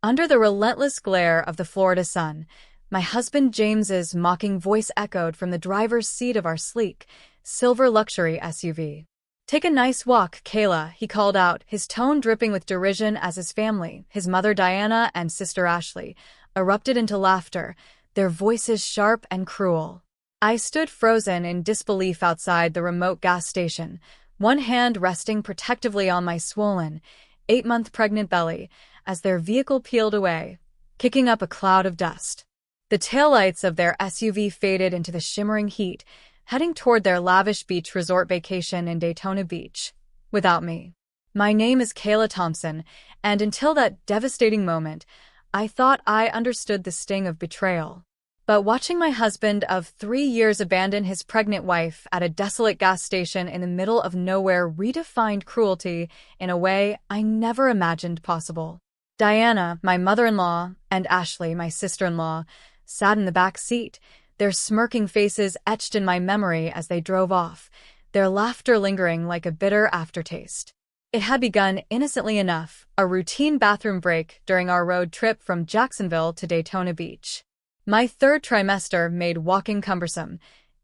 Under the relentless glare of the Florida sun, my husband James's mocking voice echoed from the driver's seat of our sleek, silver luxury SUV. "Take a nice walk, Kayla," he called out, his tone dripping with derision as his family, his mother Diana and sister Ashley, erupted into laughter, their voices sharp and cruel. I stood frozen in disbelief outside the remote gas station, one hand resting protectively on my swollen, 8-month pregnant belly, as their vehicle peeled away, kicking up a cloud of dust. The taillights of their SUV faded into the shimmering heat, heading toward their lavish beach resort vacation in Daytona Beach. Without me. My name is Kayla Thompson, and until that devastating moment, I thought I understood the sting of betrayal. But watching my husband of 3 years abandon his pregnant wife at a desolate gas station in the middle of nowhere redefined cruelty in a way I never imagined possible. Diana, my mother-in-law, and Ashley, my sister-in-law, sat in the back seat, their smirking faces etched in my memory as they drove off, their laughter lingering like a bitter aftertaste. It had begun innocently enough, a routine bathroom break during our road trip from Jacksonville to Daytona Beach. My third trimester made walking cumbersome,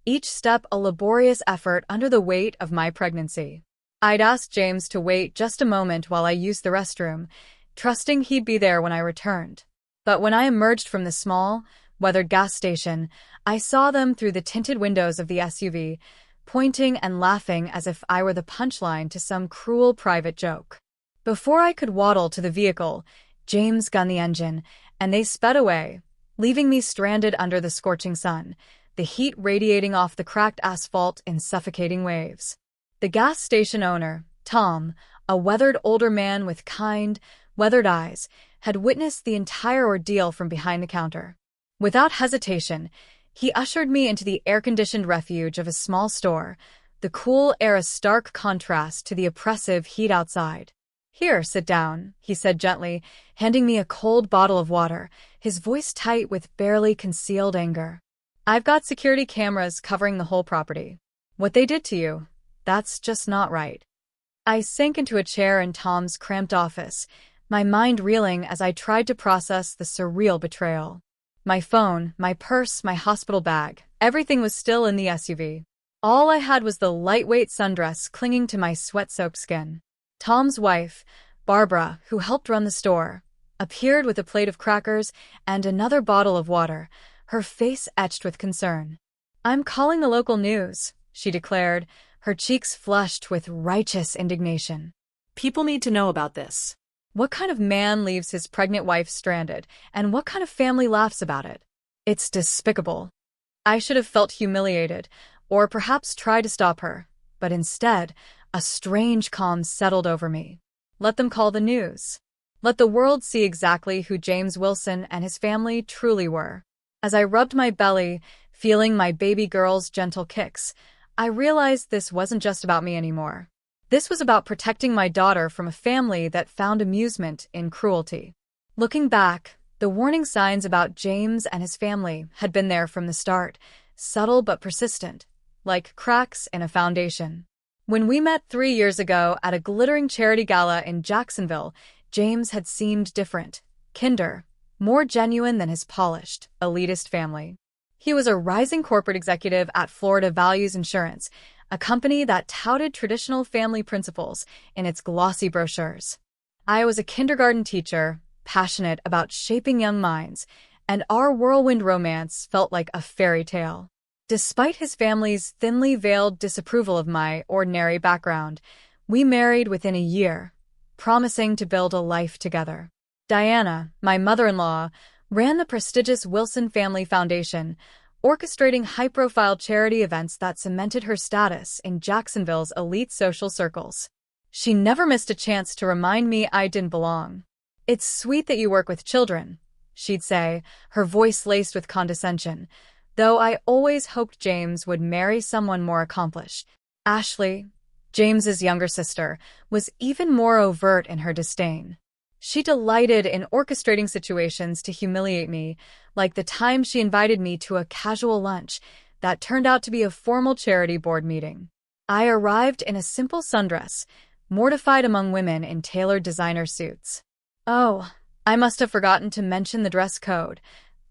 each step a laborious effort under the weight of my pregnancy. I'd asked James to wait just a moment while I used the restroom, trusting he'd be there when I returned. But when I emerged from the small, weathered gas station, I saw them through the tinted windows of the SUV, pointing and laughing as if I were the punchline to some cruel private joke. Before I could waddle to the vehicle, James gunned the engine, and they sped away, leaving me stranded under the scorching sun, the heat radiating off the cracked asphalt in suffocating waves. The gas station owner, Tom, a weathered older man with kind, weathered eyes, had witnessed the entire ordeal from behind the counter. Without hesitation, he ushered me into the air-conditioned refuge of a small store, the cool air a stark contrast to the oppressive heat outside. "Here, sit down," he said gently, handing me a cold bottle of water, his voice tight with barely concealed anger. "I've got security cameras covering the whole property. What they did to you, that's just not right." I sank into a chair in Tom's cramped office, my mind reeling as I tried to process the surreal betrayal. My phone, my purse, my hospital bag, everything was still in the SUV. All I had was the lightweight sundress clinging to my sweat-soaked skin. Tom's wife, Barbara, who helped run the store, appeared with a plate of crackers and another bottle of water, her face etched with concern. "I'm calling the local news," she declared, her cheeks flushed with righteous indignation. "People need to know about this. What kind of man leaves his pregnant wife stranded, and what kind of family laughs about it? It's despicable." I should have felt humiliated, or perhaps tried to stop her, but instead, a strange calm settled over me. Let them call the news. Let the world see exactly who James Wilson and his family truly were. As I rubbed my belly, feeling my baby girl's gentle kicks, I realized this wasn't just about me anymore. This was about protecting my daughter from a family that found amusement in cruelty. Looking back, the warning signs about James and his family had been there from the start, subtle but persistent, like cracks in a foundation. When we met 3 years ago at a glittering charity gala in Jacksonville, James had seemed different, kinder, more genuine than his polished, elitist family. He was a rising corporate executive at Florida Values Insurance, a company that touted traditional family principles in its glossy brochures. I was a kindergarten teacher, passionate about shaping young minds, and our whirlwind romance felt like a fairy tale. Despite his family's thinly veiled disapproval of my ordinary background, we married within a year, promising to build a life together. Diana, my mother-in-law, ran the prestigious Wilson Family Foundation, orchestrating high-profile charity events that cemented her status in Jacksonville's elite social circles. She never missed a chance to remind me I didn't belong. "It's sweet that you work with children," she'd say, her voice laced with condescension, though I always hoped James would marry someone more accomplished. Ashley, James's younger sister, was even more overt in her disdain. She delighted in orchestrating situations to humiliate me, like the time she invited me to a casual lunch that turned out to be a formal charity board meeting. I arrived in a simple sundress, mortified among women in tailored designer suits. "Oh, I must have forgotten to mention the dress code,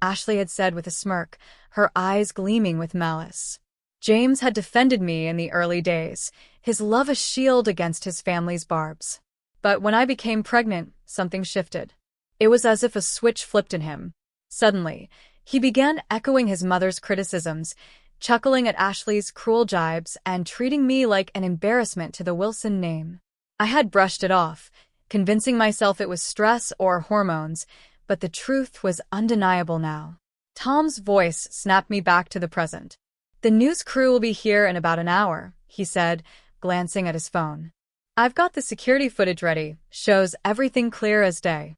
Ashley had said with a smirk, her eyes gleaming with malice. James had defended me in the early days, his love a shield against his family's barbs. But when I became pregnant, something shifted. It was as if a switch flipped in him. Suddenly, he began echoing his mother's criticisms, chuckling at Ashley's cruel jibes and treating me like an embarrassment to the Wilson name. I had brushed it off, convincing myself it was stress or hormones, but the truth was undeniable now. Tom's voice snapped me back to the present. "The news crew will be here in about an hour," he said, glancing at his phone. "I've got the security footage ready, shows everything clear as day."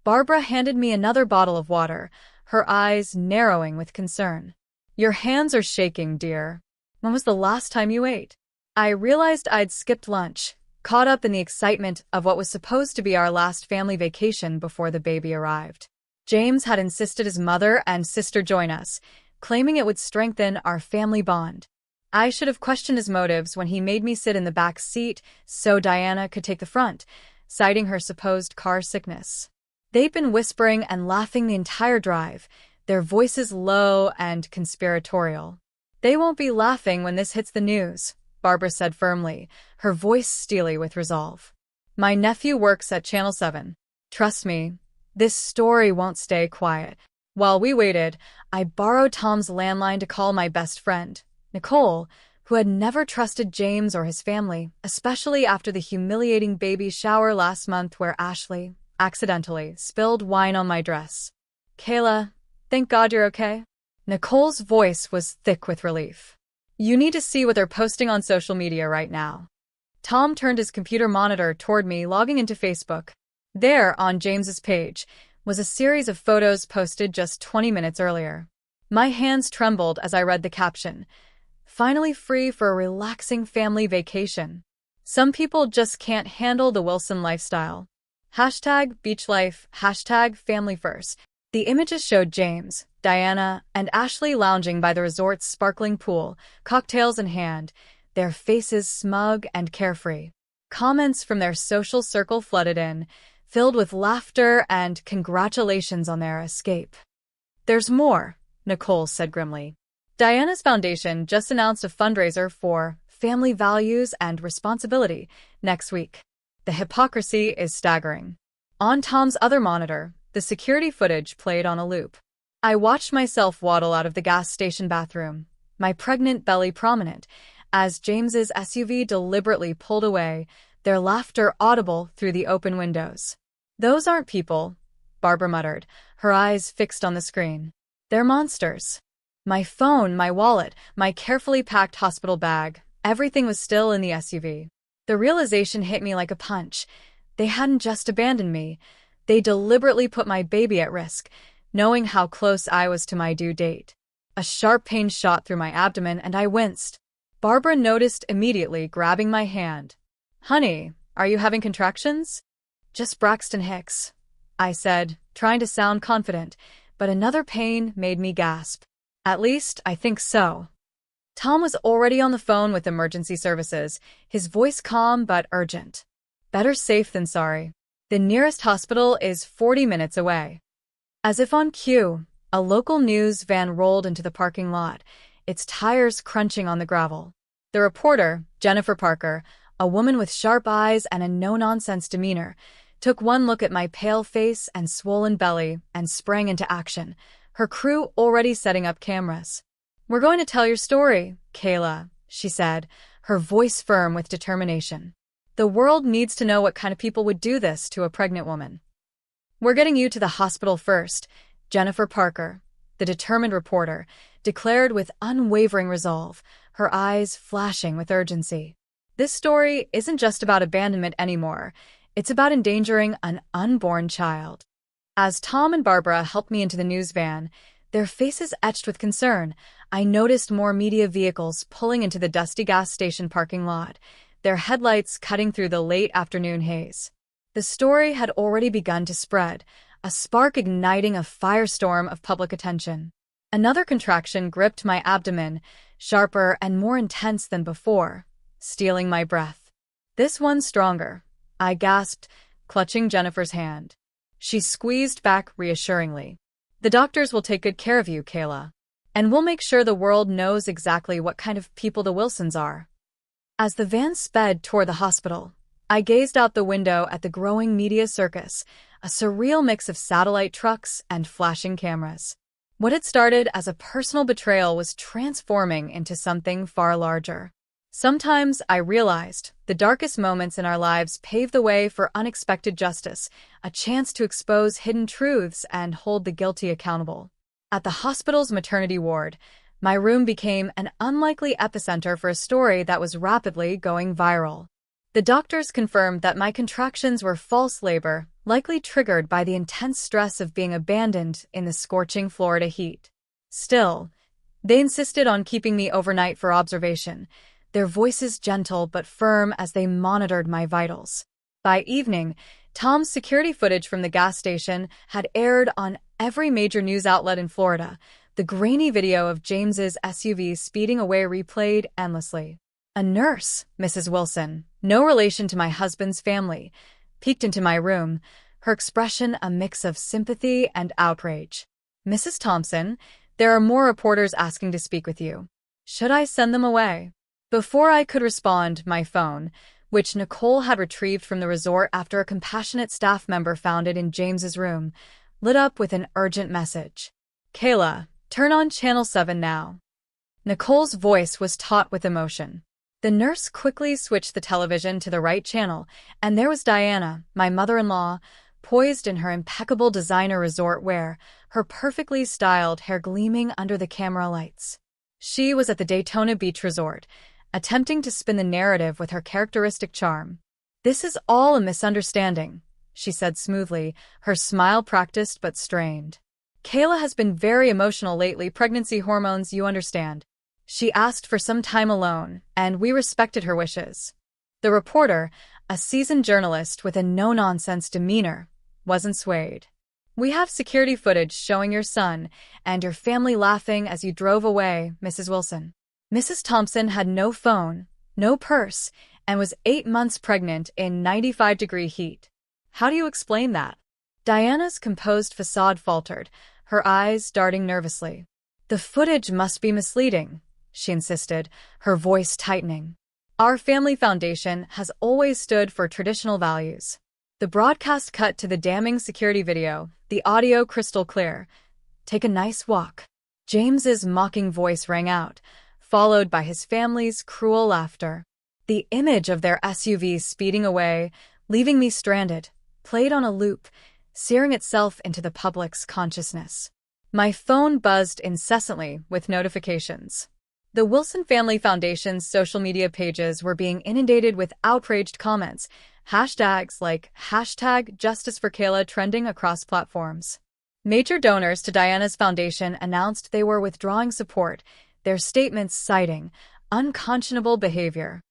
Barbara handed me another bottle of water, her eyes narrowing with concern. "Your hands are shaking, dear. When was the last time you ate?" I realized I'd skipped lunch, caught up in the excitement of what was supposed to be our last family vacation before the baby arrived. James had insisted his mother and sister join us, claiming it would strengthen our family bond. I should have questioned his motives when he made me sit in the back seat so Diana could take the front, citing her supposed car sickness. They'd been whispering and laughing the entire drive, their voices low and conspiratorial. "They won't be laughing when this hits the news," Barbara said firmly, her voice steely with resolve. "My nephew works at Channel 7. Trust me, this story won't stay quiet." While we waited, I borrowed Tom's landline to call my best friend, Nicole, who had never trusted James or his family, especially after the humiliating baby shower last month where Ashley, accidentally, spilled wine on my dress. "Kayla, thank God you're okay." Nicole's voice was thick with relief. "You need to see what they're posting on social media right now." Tom turned his computer monitor toward me, logging into Facebook. There, on James's page, was a series of photos posted just 20 minutes earlier. My hands trembled as I read the caption, "Finally free for a relaxing family vacation. Some people just can't handle the Wilson lifestyle. #beach life, #family first." The images showed James, Diana, and Ashley lounging by the resort's sparkling pool, cocktails in hand, their faces smug and carefree. Comments from their social circle flooded in, filled with laughter and congratulations on their escape. "There's more," Nicole said grimly. "Diana's foundation just announced a fundraiser for family values and responsibility next week. The hypocrisy is staggering." On Tom's other monitor, the security footage played on a loop. I watched myself waddle out of the gas station bathroom, my pregnant belly prominent, as James's SUV deliberately pulled away, their laughter audible through the open windows. "Those aren't people," Barbara muttered, her eyes fixed on the screen. "They're monsters." My phone, my wallet, my carefully packed hospital bag, everything was still in the SUV. The realization hit me like a punch. They hadn't just abandoned me. They deliberately put my baby at risk, knowing how close I was to my due date. A sharp pain shot through my abdomen and I winced. Barbara noticed immediately, grabbing my hand. "Honey, are you having contractions?" "Just Braxton Hicks," I said, trying to sound confident, but another pain made me gasp. "At least, I think so." Tom was already on the phone with emergency services, his voice calm but urgent. "Better safe than sorry. The nearest hospital is 40 minutes away." As if on cue, a local news van rolled into the parking lot, its tires crunching on the gravel. The reporter, Jennifer Parker, a woman with sharp eyes and a no-nonsense demeanor, took one look at my pale face and swollen belly and sprang into action, her crew already setting up cameras. "We're going to tell your story, Kayla," she said, her voice firm with determination. "The world needs to know what kind of people would do this to a pregnant woman." "We're getting you to the hospital first," Jennifer Parker, the determined reporter, declared with unwavering resolve, her eyes flashing with urgency. "This story isn't just about abandonment anymore. It's about endangering an unborn child." As Tom and Barbara helped me into the news van, their faces etched with concern, I noticed more media vehicles pulling into the dusty gas station parking lot, their headlights cutting through the late afternoon haze. The story had already begun to spread, a spark igniting a firestorm of public attention. Another contraction gripped my abdomen, sharper and more intense than before, stealing my breath. "This one's stronger," I gasped, clutching Jennifer's hand. She squeezed back reassuringly. The doctors will take good care of you, Kayla. And we'll make sure the world knows exactly what kind of people the Wilsons are. As the van sped toward the hospital, I gazed out the window at the growing media circus, a surreal mix of satellite trucks and flashing cameras. What had started as a personal betrayal was transforming into something far larger. Sometimes I realized the darkest moments in our lives pave the way for unexpected justice, a chance to expose hidden truths and hold the guilty accountable. At the hospital's maternity ward, my room became an unlikely epicenter for a story that was rapidly going viral. The doctors confirmed that my contractions were false labor, likely triggered by the intense stress of being abandoned in the scorching Florida heat. Still, they insisted on keeping me overnight for observation, their voices gentle but firm as they monitored my vitals. By evening, Tom's security footage from the gas station had aired on every major news outlet in Florida. The grainy video of James's SUV speeding away replayed endlessly. A nurse, Mrs. Wilson, no relation to my husband's family, peeked into my room, her expression a mix of sympathy and outrage. "Mrs. Thompson, there are more reporters asking to speak with you. Should I send them away?" Before I could respond, my phone, which Nicole had retrieved from the resort after a compassionate staff member found it in James's room, lit up with an urgent message. "Kayla, turn on Channel 7 now." Nicole's voice was taut with emotion. The nurse quickly switched the television to the right channel, and there was Diana, my mother-in-law, poised in her impeccable designer resort wear, her perfectly styled hair gleaming under the camera lights. She was at the Daytona Beach Resort, attempting to spin the narrative with her characteristic charm. "This is all a misunderstanding," she said smoothly, her smile practiced but strained. "Kayla has been very emotional lately, pregnancy hormones, you understand. She asked for some time alone, and we respected her wishes." The reporter, a seasoned journalist with a no-nonsense demeanor, wasn't swayed. "We have security footage showing your son and your family laughing as you drove away, Mrs. Wilson. Mrs. Thompson had no phone, no purse, and was 8 months pregnant in 95-degree heat. How do you explain that?" Diana's composed facade faltered, her eyes darting nervously. "The footage must be misleading," she insisted, her voice tightening. "Our family foundation has always stood for traditional values." The broadcast cut to the damning security video, the audio crystal clear. "Take a nice walk." James's mocking voice rang out, followed by his family's cruel laughter. The image of their SUV speeding away, leaving me stranded, played on a loop, searing itself into the public's consciousness. My phone buzzed incessantly with notifications. The Wilson Family Foundation's social media pages were being inundated with outraged comments, hashtags like #JusticeForKayla trending across platforms. Major donors to Diana's foundation announced they were withdrawing support, their statements citing unconscionable behavior.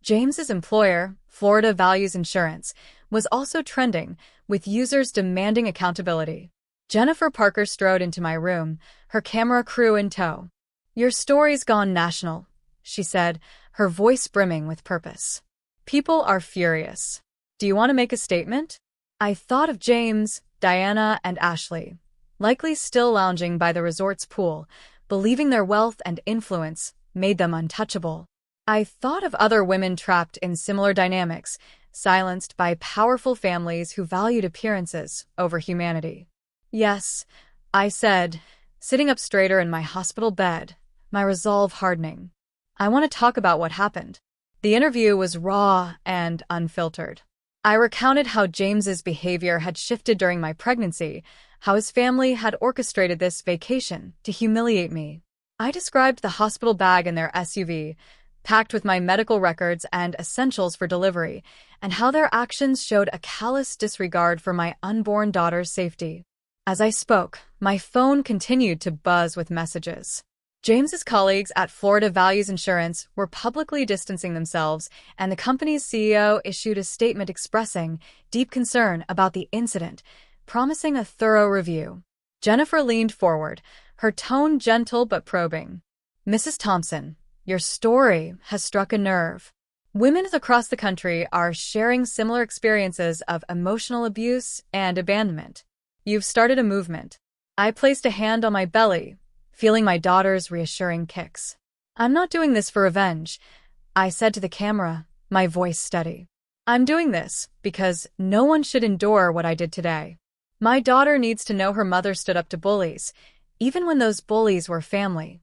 James's employer, Florida Values Insurance, was also trending, with users demanding accountability. Jennifer Parker strode into my room, her camera crew in tow. "Your story's gone national," she said, her voice brimming with purpose. "People are furious. Do you want to make a statement?" I thought of James, Diana, and Ashley, likely still lounging by the resort's pool, believing their wealth and influence made them untouchable. I thought of other women trapped in similar dynamics, silenced by powerful families who valued appearances over humanity. "Yes," I said, sitting up straighter in my hospital bed, my resolve hardening. "I want to talk about what happened." The interview was raw and unfiltered. I recounted how James's behavior had shifted during my pregnancy, how his family had orchestrated this vacation to humiliate me. I described the hospital bag in their SUV, packed with my medical records and essentials for delivery, and how their actions showed a callous disregard for my unborn daughter's safety. As I spoke, my phone continued to buzz with messages. James's colleagues at Florida Values Insurance were publicly distancing themselves, and the company's CEO issued a statement expressing deep concern about the incident, promising a thorough review. Jennifer leaned forward, her tone gentle but probing. "Mrs. Thompson, your story has struck a nerve. Women across the country are sharing similar experiences of emotional abuse and abandonment. You've started a movement. I placed a hand on my belly, feeling my daughter's reassuring kicks. I'm not doing this for revenge, I said to the camera, my voice steady. I'm doing this because no one should endure what I did today. My daughter needs to know her mother stood up to bullies, even when those bullies were family.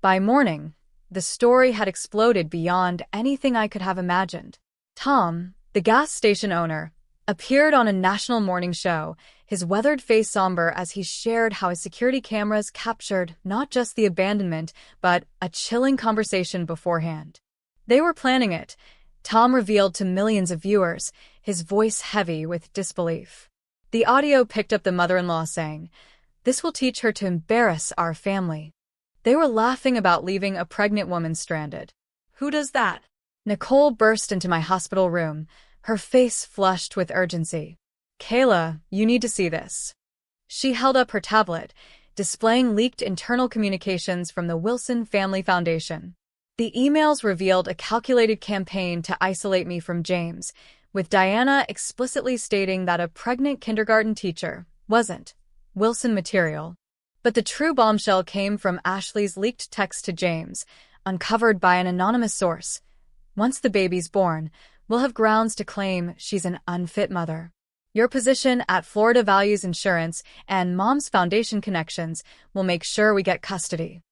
By morning, the story had exploded beyond anything I could have imagined. Tom, the gas station owner, appeared on a national morning show, his weathered face somber as he shared how his security cameras captured not just the abandonment, but a chilling conversation beforehand. They were planning it, Tom revealed to millions of viewers, his voice heavy with disbelief. The audio picked up the mother-in-law saying, "This will teach her to embarrass our family." They were laughing about leaving a pregnant woman stranded. Who does that? Nicole burst into my hospital room, her face flushed with urgency. Kayla, you need to see this. She held up her tablet, displaying leaked internal communications from the Wilson Family Foundation. The emails revealed a calculated campaign to isolate me from James, with Diana explicitly stating that a pregnant kindergarten teacher wasn't Wilson material. But the true bombshell came from Ashley's leaked text to James, uncovered by an anonymous source. Once the baby's born, we'll have grounds to claim she's an unfit mother. Your position at Florida Values Insurance and Mom's Foundation connections will make sure we get custody.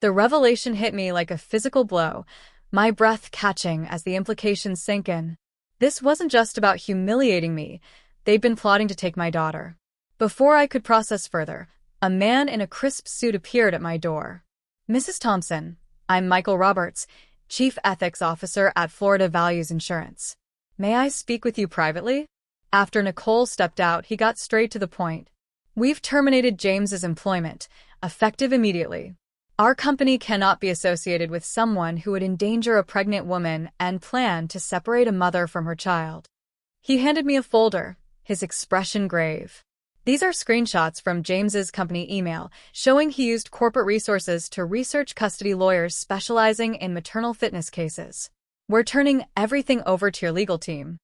The revelation hit me like a physical blow, my breath catching as the implications sank in. This wasn't just about humiliating me. They'd been plotting to take my daughter. Before I could process further, a man in a crisp suit appeared at my door. Mrs. Thompson, I'm Michael Roberts, Chief Ethics Officer at Florida Values Insurance. May I speak with you privately? After Nicole stepped out, he got straight to the point. We've terminated James's employment, effective immediately. Our company cannot be associated with someone who would endanger a pregnant woman and plan to separate a mother from her child. He handed me a folder, his expression grave. These are screenshots from James's company email, showing he used corporate resources to research custody lawyers specializing in maternal fitness cases. We're turning everything over to your legal team.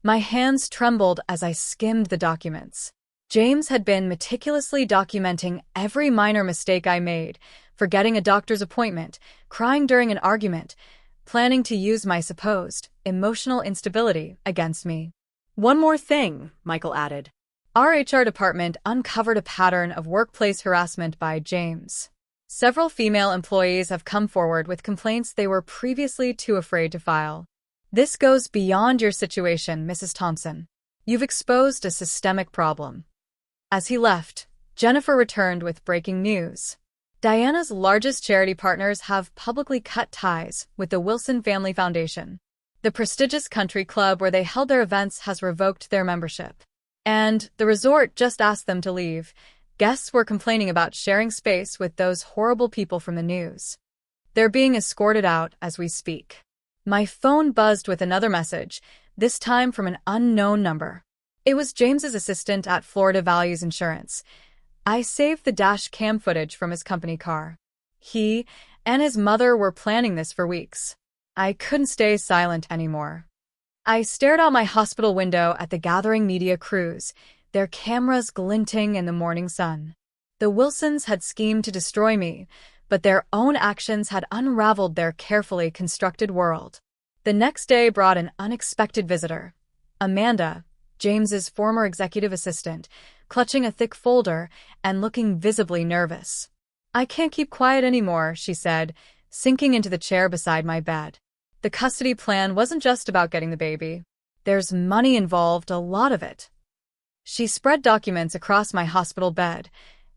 My hands trembled as I skimmed the documents. James had been meticulously documenting every minor mistake I made, forgetting a doctor's appointment, crying during an argument, planning to use my supposed emotional instability against me. One more thing, Michael added. Our HR department uncovered a pattern of workplace harassment by James. Several female employees have come forward with complaints they were previously too afraid to file. This goes beyond your situation, Mrs. Thompson. You've exposed a systemic problem. As he left, Jennifer returned with breaking news. Diana's largest charity partners have publicly cut ties with the Wilson Family Foundation. The prestigious country club where they held their events has revoked their membership. And the resort just asked them to leave. Guests were complaining about sharing space with those horrible people from the news. They're being escorted out as we speak. My phone buzzed with another message, this time from an unknown number. It was James's assistant at Florida Values Insurance. I saved the dash cam footage from his company car. He and his mother were planning this for weeks. I couldn't stay silent anymore. I stared out my hospital window at the gathering media crews, their cameras glinting in the morning sun. The Wilsons had schemed to destroy me, but their own actions had unraveled their carefully constructed world. The next day brought an unexpected visitor. Amanda, James's former executive assistant, clutching a thick folder and looking visibly nervous. I can't keep quiet anymore, she said, sinking into the chair beside my bed. The custody plan wasn't just about getting the baby. There's money involved, a lot of it. She spread documents across my hospital bed,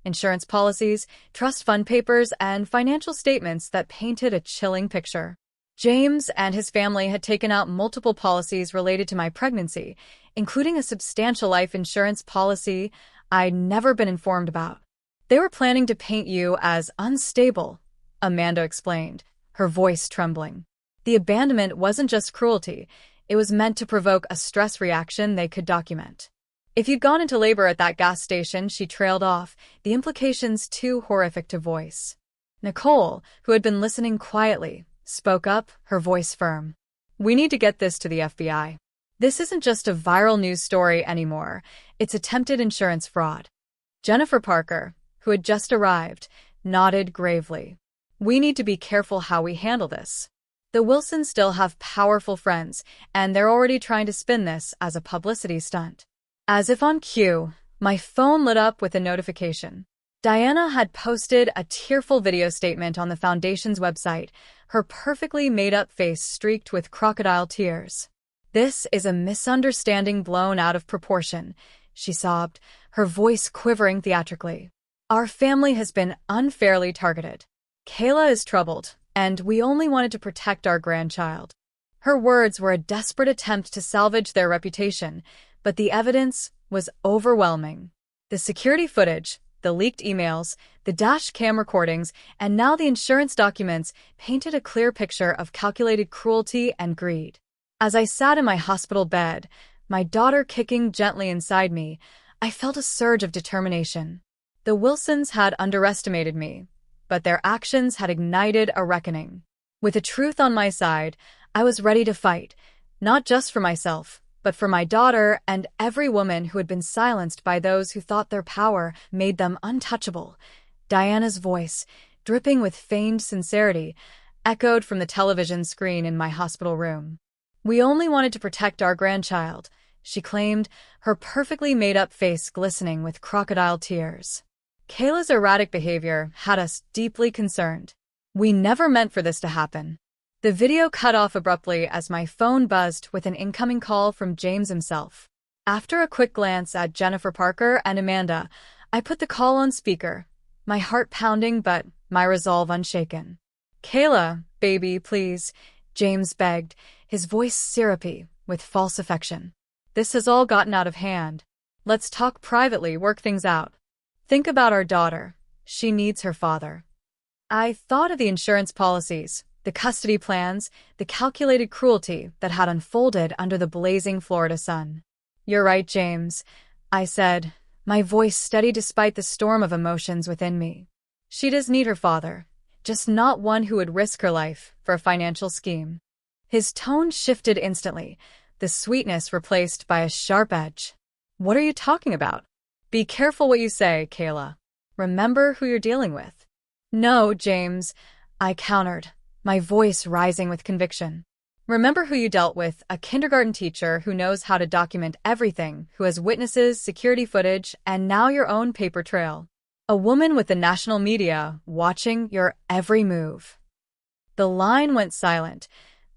insurance policies, trust fund papers, and financial statements that painted a chilling picture. James and his family had taken out multiple policies related to my pregnancy, including a substantial life insurance policy I'd never been informed about. They were planning to paint you as unstable, Amanda explained, her voice trembling. The abandonment wasn't just cruelty, it was meant to provoke a stress reaction they could document. If you'd gone into labor at that gas station, she trailed off, the implications too horrific to voice. Nicole, who had been listening quietly, spoke up, her voice firm. We need to get this to the FBI. This isn't just a viral news story anymore. It's attempted insurance fraud. Jennifer Parker, who had just arrived, nodded gravely. We need to be careful how we handle this. The Wilsons still have powerful friends, and they're already trying to spin this as a publicity stunt. As if on cue, my phone lit up with a notification. Diana had posted a tearful video statement on the foundation's website, her perfectly made-up face streaked with crocodile tears. "This is a misunderstanding blown out of proportion," she sobbed, her voice quivering theatrically. "Our family has been unfairly targeted. Kayla is troubled, and we only wanted to protect our grandchild." Her words were a desperate attempt to salvage their reputation, but the evidence was overwhelming. The security footage, the leaked emails, the dash cam recordings, and now the insurance documents painted a clear picture of calculated cruelty and greed. As I sat in my hospital bed, my daughter kicking gently inside me, I felt a surge of determination. The Wilsons had underestimated me, but their actions had ignited a reckoning. With the truth on my side, I was ready to fight, not just for myself, but for my daughter and every woman who had been silenced by those who thought their power made them untouchable. Diana's voice, dripping with feigned sincerity, echoed from the television screen in my hospital room. "We only wanted to protect our grandchild," she claimed, her perfectly made-up face glistening with crocodile tears. Kayla's erratic behavior had us deeply concerned. "We never meant for this to happen." The video cut off abruptly as my phone buzzed with an incoming call from James himself. After a quick glance at Jennifer Parker and Amanda, I put the call on speaker, my heart pounding but my resolve unshaken. "Kayla, baby, please," James begged, his voice syrupy with false affection. "This has all gotten out of hand. Let's talk privately, work things out. Think about our daughter. She needs her father." I thought of the insurance policies, the custody plans, the calculated cruelty that had unfolded under the blazing Florida sun. "You're right, James," I said, my voice steady despite the storm of emotions within me. "She does need her father, just not one who would risk her life for a financial scheme." His tone shifted instantly, the sweetness replaced by a sharp edge. "What are you talking about? Be careful what you say, Kayla. Remember who you're dealing with." "No, James," I countered, my voice rising with conviction. "Remember who you dealt with, a kindergarten teacher who knows how to document everything, who has witnesses, security footage, and now your own paper trail. A woman with the national media watching your every move." The line went silent,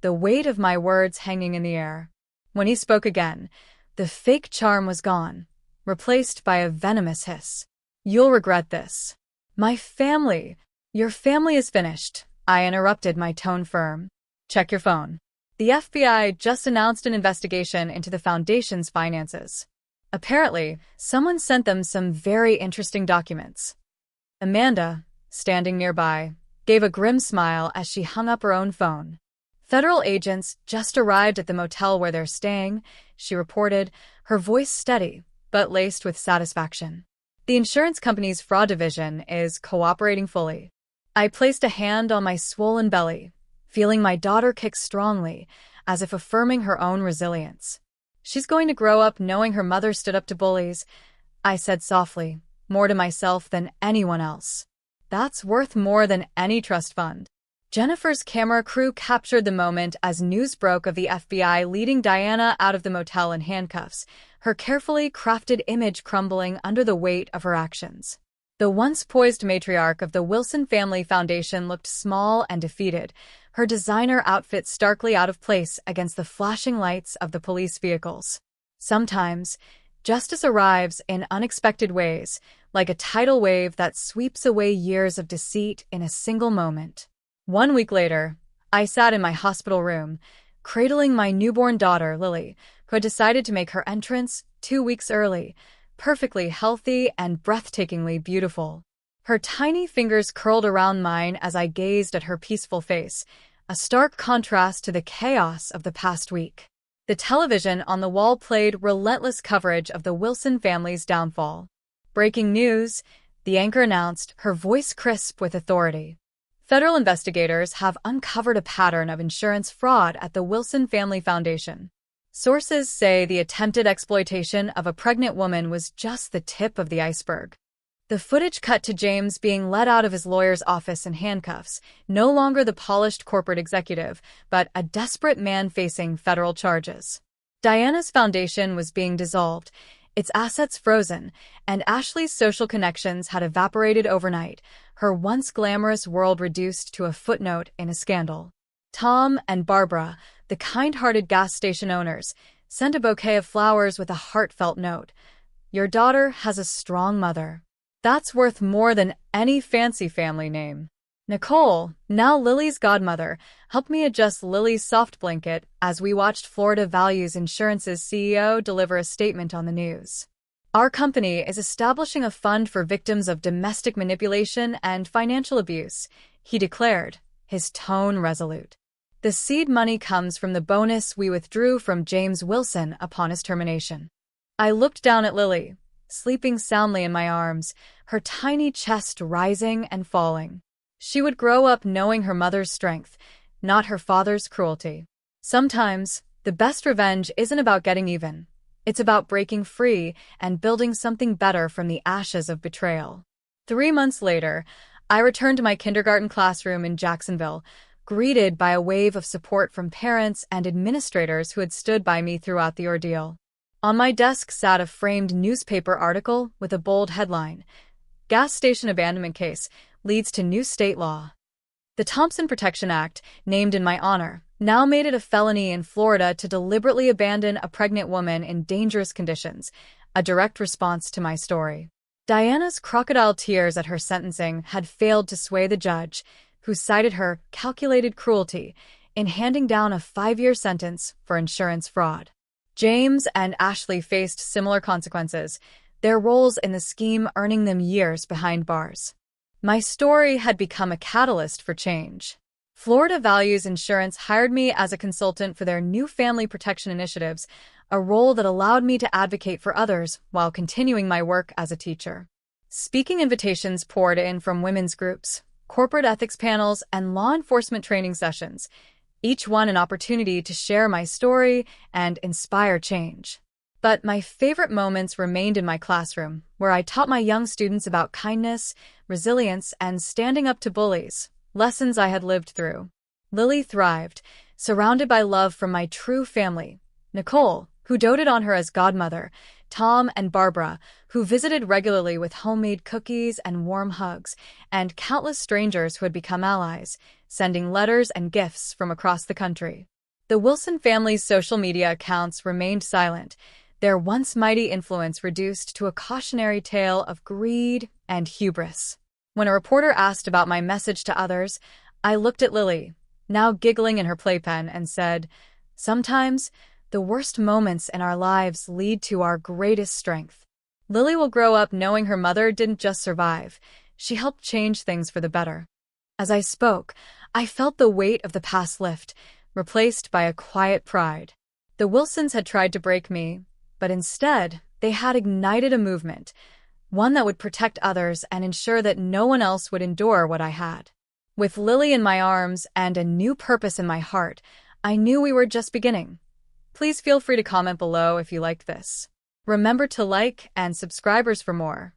the weight of my words hanging in the air. When he spoke again, the fake charm was gone, replaced by a venomous hiss. "You'll regret this." Your family is finished," I interrupted, my tone firm. "Check your phone. The FBI just announced an investigation into the foundation's finances. Apparently, someone sent them some very interesting documents." Amanda, standing nearby, gave a grim smile as she hung up her own phone. "Federal agents just arrived at the motel where they're staying," she reported, her voice steady, but laced with satisfaction. "The insurance company's fraud division is cooperating fully." I placed a hand on my swollen belly, feeling my daughter kick strongly, as if affirming her own resilience. "She's going to grow up knowing her mother stood up to bullies," I said softly, more to myself than anyone else. "That's worth more than any trust fund." Jennifer's camera crew captured the moment as news broke of the FBI leading Diana out of the motel in handcuffs, her carefully crafted image crumbling under the weight of her actions. The once poised matriarch of the Wilson Family Foundation looked small and defeated, her designer outfit starkly out of place against the flashing lights of the police vehicles. Sometimes, justice arrives in unexpected ways, like a tidal wave that sweeps away years of deceit in a single moment. 1 week later, I sat in my hospital room, cradling my newborn daughter, Lily, who had decided to make her entrance 2 weeks early, perfectly healthy and breathtakingly beautiful. Her tiny fingers curled around mine as I gazed at her peaceful face, a stark contrast to the chaos of the past week. The television on the wall played relentless coverage of the Wilson family's downfall. "Breaking news," the anchor announced, her voice crisp with authority. Federal investigators have uncovered a pattern of insurance fraud at the Wilson Family Foundation. Sources say the attempted exploitation of a pregnant woman was just the tip of the iceberg. The footage cut to James being led out of his lawyer's office in handcuffs, no longer the polished corporate executive, but a desperate man facing federal charges. Diana's foundation was being dissolved, its assets frozen, and Ashley's social connections had evaporated overnight, her once glamorous world reduced to a footnote in a scandal. Tom and Barbara, the kind-hearted gas station owners, sent a bouquet of flowers with a heartfelt note. "Your daughter has a strong mother. That's worth more than any fancy family name." Nicole, now Lily's godmother, helped me adjust Lily's soft blanket as we watched Florida Values Insurance's CEO deliver a statement on the news. "Our company is establishing a fund for victims of domestic manipulation and financial abuse," he declared, his tone resolute. "The seed money comes from the bonus we withdrew from James Wilson upon his termination." I looked down at Lily, sleeping soundly in my arms, her tiny chest rising and falling. She would grow up knowing her mother's strength, not her father's cruelty. Sometimes, the best revenge isn't about getting even. It's about breaking free and building something better from the ashes of betrayal. 3 months later, I returned to my kindergarten classroom in Jacksonville, greeted by a wave of support from parents and administrators who had stood by me throughout the ordeal. On my desk sat a framed newspaper article with a bold headline, "Gas Station Abandonment Case Leads to New State Law." The Thompson Protection Act, named in my honor, now made it a felony in Florida to deliberately abandon a pregnant woman in dangerous conditions, a direct response to my story. Diana's crocodile tears at her sentencing had failed to sway the judge, who cited her calculated cruelty in handing down a 5-year sentence for insurance fraud. James and Ashley faced similar consequences, their roles in the scheme earning them years behind bars. My story had become a catalyst for change. Florida Values Insurance hired me as a consultant for their new family protection initiatives, a role that allowed me to advocate for others while continuing my work as a teacher. Speaking invitations poured in from women's groups, corporate ethics panels, and law enforcement training sessions, each one an opportunity to share my story and inspire change. But my favorite moments remained in my classroom, where I taught my young students about kindness, resilience, and standing up to bullies, lessons I had lived through. Lily thrived, surrounded by love from my true family, Nicole, who doted on her as godmother, Tom and Barbara, who visited regularly with homemade cookies and warm hugs, and countless strangers who had become allies, sending letters and gifts from across the country. The Wilson family's social media accounts remained silent, their once mighty influence reduced to a cautionary tale of greed and hubris. When a reporter asked about my message to others, I looked at Lily, now giggling in her playpen, and said, "Sometimes, the worst moments in our lives lead to our greatest strength." Lily will grow up knowing her mother didn't just survive, she helped change things for the better. As I spoke, I felt the weight of the past lift, replaced by a quiet pride. The Wilsons had tried to break me, but instead, they had ignited a movement, one that would protect others and ensure that no one else would endure what I had. With Lily in my arms and a new purpose in my heart, I knew we were just beginning. Please feel free to comment below if you liked this. Remember to like and subscribe for more.